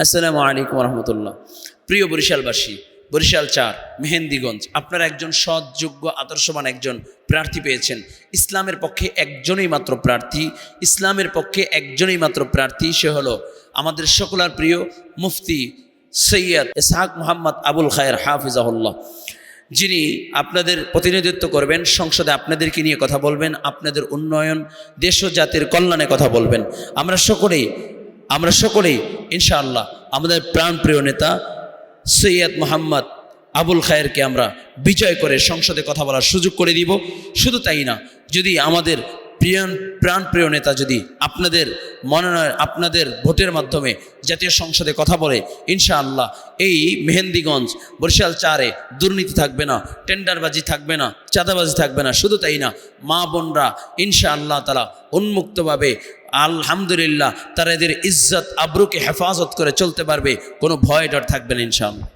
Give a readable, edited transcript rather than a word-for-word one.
আসসালামু আলাইকুম রহমতুল্লাহ। প্রিয় বরিশালবাসী, বরিশাল ৪ মেহেন্দিগঞ্জ, আপনারা একজন সৎ, যোগ্য, আদর্শবান একজন প্রার্থী পেয়েছেন। ইসলামের পক্ষে একজনই মাত্র প্রার্থী, ইসলামের পক্ষে একজনই মাত্র প্রার্থী, সে হলো আমাদের সকলের প্রিয় মুফতি সৈয়দ ইসহাক মোহাম্মদ আবুল খায়ের হাফিজাহুল্লাহ, যিনি আপনাদের প্রতিনিধিত্ব করবেন, সংসদে আপনাদেরকে নিয়ে কথা বলবেন, আপনাদের উন্নয়ন, দেশ ও জাতির কল্যাণে কথা বলবেন। আমরা সকলেই ইনশাআল্লাহ আমাদের প্রাণপ্রিয় নেতা সৈয়দ মোহাম্মদ আবুল খায়েরকে আমরা বিজয় করে সংসদে কথা বলার সুযোগ করে দিব। শুধু তাই না, যদি আমাদের প্রাণপ্রিয় নেতা যদি আপনাদের মনোনয়ন, আপনাদের ভোটের মাধ্যমে জাতীয় সংসদে কথা বলে, ইনশাআল্লাহ এই মেহেন্দিগঞ্জ বরিশাল ৪-এ দুর্নীতি থাকবে না, টেন্ডারবাজি থাকবে না, চাঁদাবাজি থাকবে না। শুধু তাই না, মা বোনরা ইনশাআল্লাহ তারা উন্মুক্তভাবে আলহামদুলিল্লাহ তারা এদের ইজ্জত আবরুকে হেফাজত করে চলতে পারবে, কোনো ভয় ডর থাকবে না ইনশাআল্লাহ।